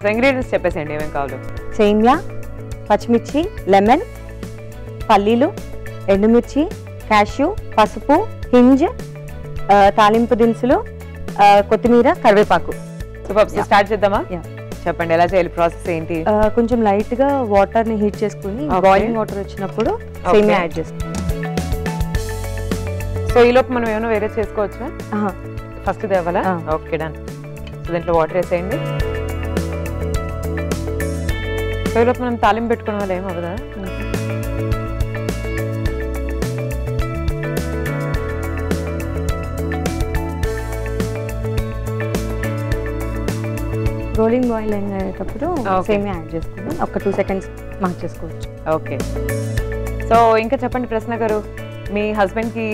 So ingredients చెప్పేసేయండి ఏమేమి కావాలో. సేమియా, పచ్చిమిర్చి, లెమన్, పల్లీలు, ఎండుమిర్చి, క్యాష్యూ, పసుపు, హింజ్, తాలింపు దినుసులు, కొత్తిమీర, కరివేపాకు. సూపర్. స్టార్ట్ చేద్దామా? చెప్పండి ఎలా చేయాలి, ప్రాసెస్ ఏంటి? కొంచెం లైట్ గా వాటర్ ని హీట్ చేసుకుని బాయిలింగ్ వాటర్ వచ్చినప్పుడు సేమియా యాడ్ చేసుకుంటాం. సో ఈ లోపు మనం ఏమైనా వేరే చేసుకోవచ్చా? ఫస్ట్ తేవాలా? Okay done. సో దీంట్లో వాటర్ వేసేయండి. సో ఈ లోపు మనం తాలింపు పెట్టుకోవడం వల్ల ఏం అవ్వదా? రోలింగ్ బాయిల్ అయ్యేటప్పుడు సేమియా యాడ్ చేసుకుందాం. ఒక 2 seconds మార్క్ చేసుకోవచ్చు. ఓకే. సో ఇంకా చెప్పండి ప్రశ్న గారు, మీ హస్బెండ్కి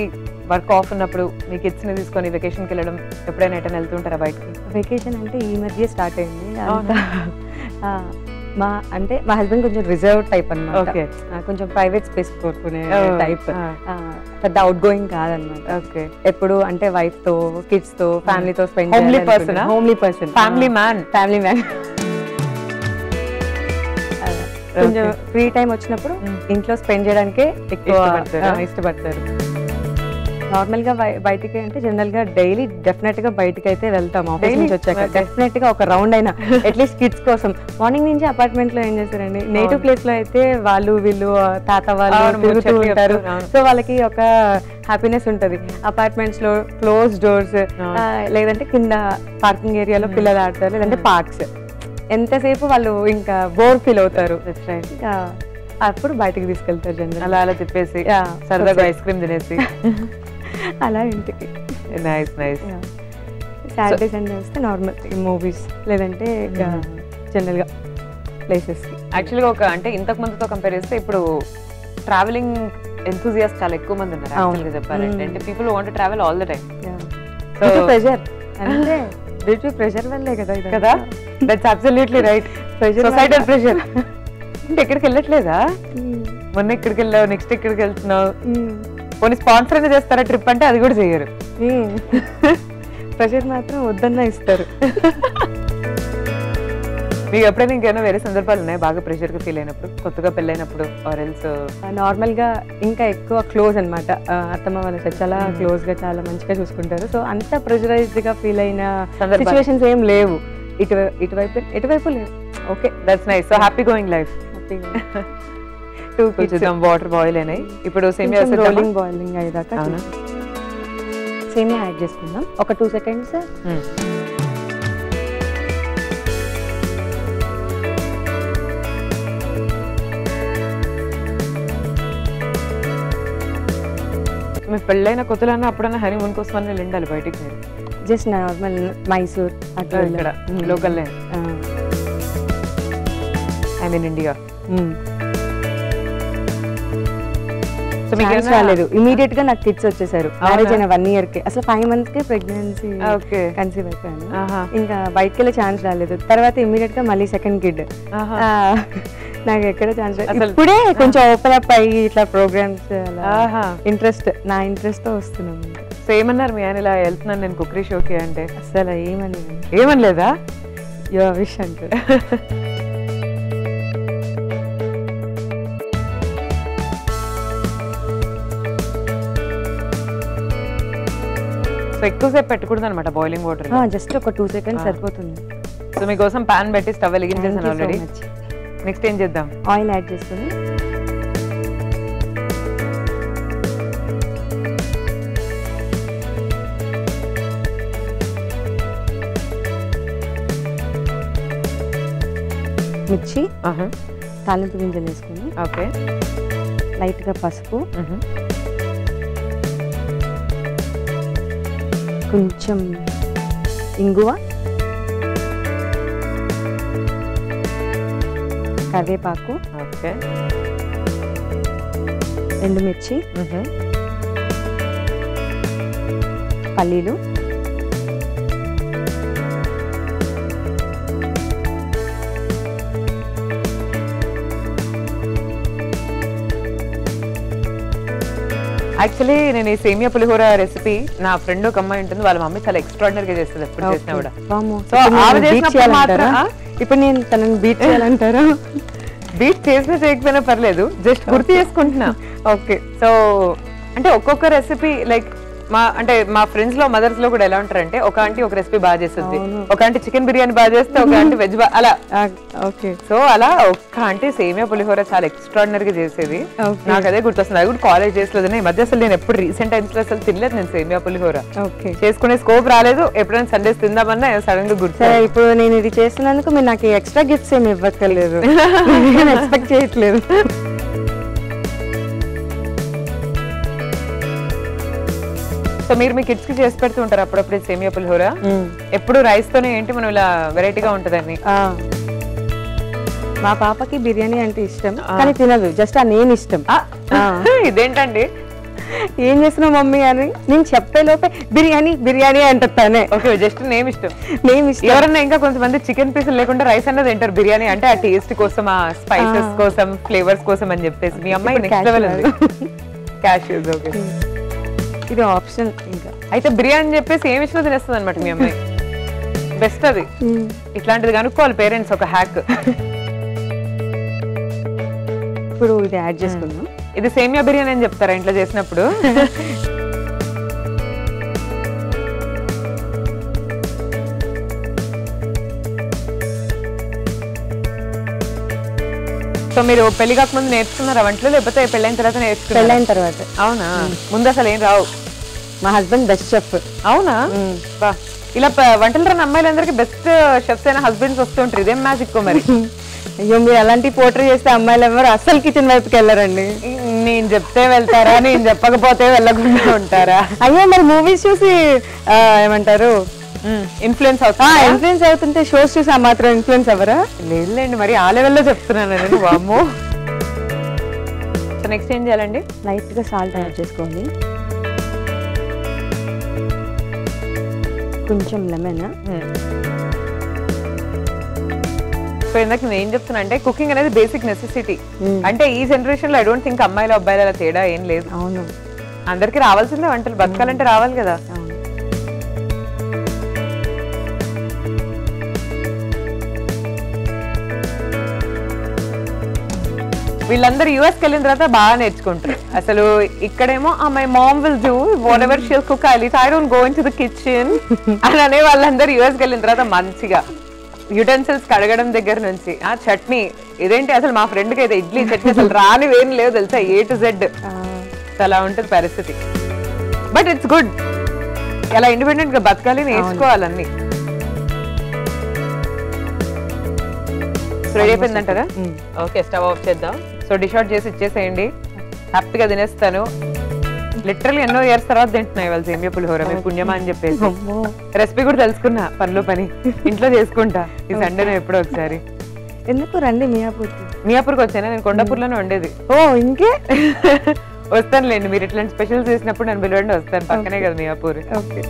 వర్క్ ఆఫ్ ఉన్నప్పుడు మీ కిడ్స్ని తీసుకొని వెకేషన్కి వెళ్ళడం ఎప్పుడైనా ఎటైనా వెళ్తుంటారా బయటకి? వెకేషన్ అంటే ఈ మధ్య స్టార్ట్ అయింది. మా హస్బెండ్ కొంచెం రిజర్వ్ టైప్ అన్నమాట. కొంచెం ప్రైవేట్ స్పేస్ కోరుకునే టైప్, పెద్ద అవుట్ గోయింగ్ కాదన్నమాట. ఓకే. ఎప్పుడు అంటే వైఫ్ తో, కిడ్స్ తో, ఫ్యామిలీతో spend homely person, family man. కొంచెం ఫ్రీ టైం వచ్చినప్పుడు ఇంట్లో స్పెండ్ చేయడానికే ఎక్కువ ఇష్టపడతారు. నార్మల్ గా బయటికి అంటే జనరల్ గా డైలీ డెఫినెట్ గా బయటకి అయితే వెళ్తాం. ఆఫీస్ నుంచి వచ్చాక డెఫినెట్ గా ఒక రౌండ్ అయినా అట్లీస్ట్ కిడ్స్ కోసం. మార్నింగ్ నుంచి అపార్ట్మెంట్ లో ఏం చేస్తారండి, నేటివ్ ప్లేస్ లో అయితే వాళ్ళు వీళ్ళు తాత వాళ్ళు తిరుగుతూ ఉంటారు. సో వాళ్ళకి ఒక హ్యాపీనెస్ ఉంటది. అపార్ట్మెంట్స్ లో క్లోజ్ డోర్స్, లేదంటే కింద పార్కింగ్ ఏరియాలో పిల్లలు ఆడతారు, లేదంటే పార్క్స్. ఎంతసేపు వాళ్ళు ఇంకా బోర్ ఫీల్ అవుతారు. అప్పుడు బయటకు తీసుకెళ్తారు జనరల్. అలా అలా తిప్పేసి సరదాగా ఐస్ క్రీమ్ తినేసి అలా ఇంటికి. Nice nice. సాటర్డే సండే వస్తే నార్మల్ మూవీస్, లేదంటే జనరల్గా ప్లేసెస్. యాక్చువల్గా ఒక అంటే ఇంతకు ముందుతో కంపేర్ చేస్తే ఇప్పుడు ట్రావెలింగ్ ఎంతూజియాస్ట్ చాలా ఎక్కువ మంది ఉన్నారు యాక్చువల్గా చెప్పాలంటే. అంటే people want to travel all the time. So pressure అంటే డ్యూ టు ప్రెషర్ వల్లే కదా ఇది కదా. That's absolutely right. Societal pressure. అంటే ఎక్కడికి వెళ్ళట్లేదా? మొన్న ఎక్కడికి వెళ్ళావు, నెక్స్ట్ ఎక్కడికి వెళ్తున్నావు? కొన్ని స్పాన్సర్ అయినా చేస్తారా ట్రిప్ అంటే? అది కూడా చేయరు. ప్రెషర్ మాత్రం వద్దన్నా ఇస్తారు. మీకు ఎప్పుడైనా ఇంకేమైనా వేరే సందర్భాలు ఉన్నాయి బాగా ప్రెషర్ గా ఫీల్ అయినప్పుడు, కొత్తగా పెళ్ళైనప్పుడు ఆర్ ఎల్స్? నార్మల్ గా ఇంకా ఎక్కువ క్లోజ్ అనమాట. అత్తమ్మ వాళ్ళ చాలా క్లోజ్ గా చాలా మంచిగా చూసుకుంటారు. సో అంత ప్రెషరైజ్డ్ గా ఫీల్ అయిన సిచ్యువేషన్స్ ఏం లేవు. ఎటువైపు లేవు. Okay, that's nice. So happy going life. చూద్దాం. వాటర్ బాయిల్ అయినాయి. ఇప్పుడు సేమియా రోలింగ్ బాయిలింగ్ అయ్యేదాకా సేమియా యాడ్ చేసుకుందాం. ఒక 2 seconds. మీ పెళ్ళైన కొత్తలన్నా అప్పుడన్నా హనీమూన్ కోసం అన్న వెళ్ళండాలి బయటికి. మీరు జస్ట్ నార్మల్ మైసూర్ అట్లా ఇక్కడ లోకల్ ఐ మీన్ ఇండియా. రాలేదు. ఇమీడియట్ గా నాకు కిడ్స్ వచ్చేసారు. మ్యారేజ్ అయిన 1 year కి, అసలు 5 months కి ప్రెగ్నెన్సీ కన్సీవ్ అయిపోయాను. ఇంకా బయటకి వెళ్ళే ఛాన్స్ రాలేదు. తర్వాత ఇమీడియట్ గా మళ్ళీ సెకండ్ కిడ్. నాకు ఎక్కడ ఛాన్స్ రాలేదు. ఇప్పుడే కొంచెం ఓపెన్ అప్ అయ్యి ఇట్లా ప్రోగ్రామ్స్ ఇంట్రెస్ట్, నా ఇంట్రెస్ట్ తో వస్తున్నాను. సో ఏమన్నారు మీ ఆయన ఇలా వెళ్తున్నాను నేను కుక్కరీ షోకి అంటే? అసలు ఏమనలేదా? యువర్ విష్ అంటారు. సో ఎక్కువసేపు పెట్టకూడదు అనమాట బాయిలింగ్ వాటర్. జస్ట్ ఒక 2 seconds సరిపోతుంది. సో మీకోసం పాన్ పెట్టి స్టవ్ వెలిగించేసాను ఆల్రెడీ. నెక్స్ట్ ఏం చేద్దాం? ఆయిల్ యాడ్ చేసుకుని మిర్చి, తాలింపు గింజలు వేసుకుని, ఓకే, లైట్ గా పసుపు, కొంచెం ఇంగువ, కరివేపాకు, ఓకే, ఎండుమిర్చి, పల్లీలు, యాక్చువల్లీ నేను ఈ సేమియా పులిహోర రెసిపీ నా ఫ్రెండ్ ఒక అమ్మాయి ఉంటుంది, వాళ్ళ మమ్మీ చాలా ఎక్స్ట్రాడినరీ గా చేస్తుంది ఎప్పుడు చేసినా కూడా. సో ఆమె చేసినప్పుడు మాత్రం ఇప్పుడు నేను తనని బీట్ చేయాలంటారా? బీట్ చేసినా చేయకపోయినా పర్లేదు, జస్ట్ గుర్తు చేసుకుంటున్నా. ఓకే, సో అంటే ఒక్కొక్క రెసిపీ లైక్ మా ఫ్రెండ్స్ లో మదర్స్ లో కూడా ఎలా ఉంటారంటే, ఒక ఆంటీ ఒక రెసిపీ బాగా చేస్తుంది, ఒక ఆంటీ చికెన్ బిర్యానీ బాగా చేస్తే, ఒక ఆంటీ వెజ్ అలా. ఓకే, సో అలా ఒక్క ఆంటీ సేమియా పులిహోర చాలా ఎక్స్ట్రాడినరీ గా చేసేది. నాకు అదే గుర్తొస్తుంది. అది కూడా కాలేజ్ డేస్ లో. ఈ మధ్య అసలు నేను ఎప్పుడు రీసెంట్ టైమ్స్ లో అసలు తినలేదు నేను సేమియా పులిహోర. చేసుకునే స్కోప్ రాలేదు. ఎప్పుడైనా సండేస్ తిందామన్నా సడన్ గా గుర్తు. ఇప్పుడు నేను ఇది చేస్తున్నందుకు మీరు నాకు ఎక్స్ట్రా గిఫ్ట్స్ ఏమి ఇవ్వక్కర్లేదు, ఎక్స్పెక్ట్ చేయట్లేదు. సో మీరు మీ కిడ్స్ కి చేసి పెడుతూ ఉంటారు అప్పుడప్పుడు సేమియా పులిహోర? ఎప్పుడు రైస్ తోనే ఏంటి మనం ఇలా వెరైటీగా ఉంటదని? మా పాపకి బిర్యానీ అంటే ఇష్టం, కానీ తినదు. జస్ట్ నేను ఇష్టం. ఇదేంటండి ఏం చేస్తున్నావు మమ్మీ అని నేను చెప్పే లోపే బిర్యానీ బిర్యానీ అంటానే. ఓకే, జస్ట్ నేమ్ ఇష్టం. నేమ్ ఇష్టం. ఎవరన్నా ఇంకా కొంతమంది చికెన్ పీసులు లేకుండా రైస్ అన్నది తింటారు బిర్యానీ అంటే, ఆ టేస్ట్ కోసం, ఆ స్పైసెస్ కోసం, ఫ్లేవర్స్ కోసం అని చెప్పేసి. మీ అమ్మాయి నెక్స్ట్ లెవెల్ ఉంది. క్యాష్యూస్. ఓకే, ఇది ఆప్షన్. ఇంకా అయితే బిర్యానీ చెప్పేసి ఏమి ఇచ్చినా తినేస్తుంది అనమాట మీ అమ్మాయి. బెస్ట్ అది. ఇట్లాంటిది కనుక్కోవాలి పేరెంట్స్, ఒక హ్యాక్. ఇప్పుడు ఇది యాడ్ చేసుకుందాం. ఇది సేమియా బిర్యానీ అని చెప్తారా ఇంట్లో చేసినప్పుడు? సో మీరు పెళ్లి కాకముందు నేర్చుకున్నారా వంటలు, లేకపోతే పెళ్ళైన తర్వాత నేర్చుకున్నారా? పెళ్ళైన తర్వాత. అవునా? ముందు అసలు ఏం రావు? మా హస్బెండ్ బెస్ట్ షెఫ్. అవునా? ఇలా వంటలు రాని అమ్మాయిలందరికీ బెస్ట్ షెఫ్స్ అయిన హస్బెండ్స్ వస్తుంటారు. ఇదేం మ్యాజిక్ మరి? అయ్యో, మీరు అలాంటి పోర్ట్రే చేస్తే అమ్మాయిలు ఎవరు అసలు కిచెన్ వైపుకి వెళ్ళారండి. నేను చెప్తే వెళ్తారా, నేను చెప్పకపోతే వెళ్ళకుండా ఉంటారా? అయ్యో, మరి మూవీస్ చూసి ఏమంటారు ఇన్ఫ్లుయెన్స్ అవుతుంటే షోస్ చూసి ఆ మాత్రం ఇన్ఫ్లుయెన్స్ అవ్వరా? లేదులేండి, మరి ఆ లెవెల్లో చెప్తున్నాను నేను. వామ్మో. సో నెక్స్ట్ ఏం చేయాలండి? లైట్ గా సాల్ట్ యాడ్ చేసుకోవాలి, కొంచెం లెమన్. సో ఇందాక నేను ఏం చెప్తున్నా అంటే, కుకింగ్ అనేది బేసిక్ నెసెసిటీ. అంటే ఈ జనరేషన్ లో ఐ డోంట్ థింక్ అమ్మాయిలు అబ్బాయిలు అలా తేడా ఏం లేదు. అవును, అందరికి రావాల్సిందే వంటలు. బతకాలంటే రావాలి కదా. వీళ్ళందరూ యుఎస్కి వెళ్ళిన తర్వాత బాగా నేర్చుకుంటారు. అసలు ఇక్కడేమో my mom will do what ever she will cook, I don't go in to the kitchen అని అనే వాళ్ళందరూ యుఎస్కి వెళ్ళిన తర్వాత మంచిగా యుటెన్సిల్స్ కడగడం దగ్గర నుంచి చట్నీ. ఇదేంటి అసలు మా ఫ్రెండ్కి అయితే ఇడ్లీ చట్నీ అసలు రానివేం లేవు తెలుసా, A to Z. అలా ఉంటుంది పరిస్థితి. But it's good. అలా ఇండిపెండెంట్ గా బతకాలి, నేర్చుకోవాలన్నీ. రెడీ అయిపోయిందంటారా? ఓకే, స్టవ్ ఆఫ్ చేద్దాం. సో డిష్ అవుట్ చేసి ఇచ్చేసేయండి, హ్యాపీగా తినేస్తాను. లిటరల్లీ ఎన్నో ఇయర్స్ తర్వాత తింటున్నాయి వాళ్ళు సేమియా పులిహోర. మీ పుణ్యమా అని చెప్పేసి రెసిపీ కూడా తెలుసుకున్నా, పనిలో పని ఇంట్లో చేసుకుంటా. ఈ సండే ఎప్పుడో ఒకసారి. ఎందుకు రండి మియాపూర్కి? మియాపూర్కి వచ్చానా? నేను కొండాపూర్లోనే ఉండేది. ఓ, ఇంకే వస్తానులేండి. మీరు ఇట్లాంటి స్పెషల్ చేసినప్పుడు నన్ను పిలవండి, వస్తాను. పక్కనే కదా మియాపూర్. ఓకే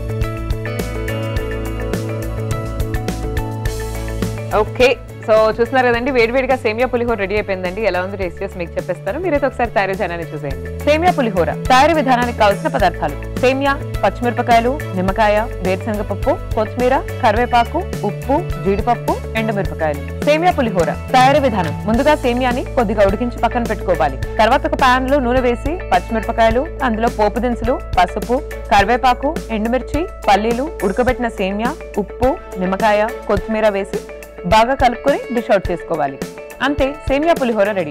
ఓకే, సో చూస్తున్నారు కదండి, వేడివేడిగా సేమియా పులిహోర రెడీ అయిపోయిందండి. ఎలా ఉంది టేస్ట్ చేసి మీకు చెప్పేస్తాను. మీరైతే ఒకసారి తయారీ విధానాన్ని చూసేయండి. సేమియా పులిహోర తయారీ విధానానికి కావాల్సిన పదార్థాలు: సేమియా, పచ్చిమిరపకాయలు, నిమ్మకాయ, వేరుశనగ పప్పు, కొత్తిమీర, కరివేపాకు, ఉప్పు, జీడిపప్పు, ఎండుమిరపకాయలు. సేమియా పులిహోర తయారీ విధానం: ముందుగా సేమియాని కొద్దిగా ఉడికించి పక్కన పెట్టుకోవాలి. తర్వాత ఒక పాన్ లో నూనె వేసి పచ్చిమిరపకాయలు, అందులో పోపు దినుసులు, పసుపు, కరివేపాకు, ఎండుమిర్చి, పల్లీలు, ఉడకబెట్టిన సేమియా, ఉప్పు, నిమ్మకాయ, కొత్తిమీర వేసి బాగా కలుపుకొని డిష్ అవుట్ చేసుకోవాలి. అంతే, సేమియా పులిహోర రెడీ.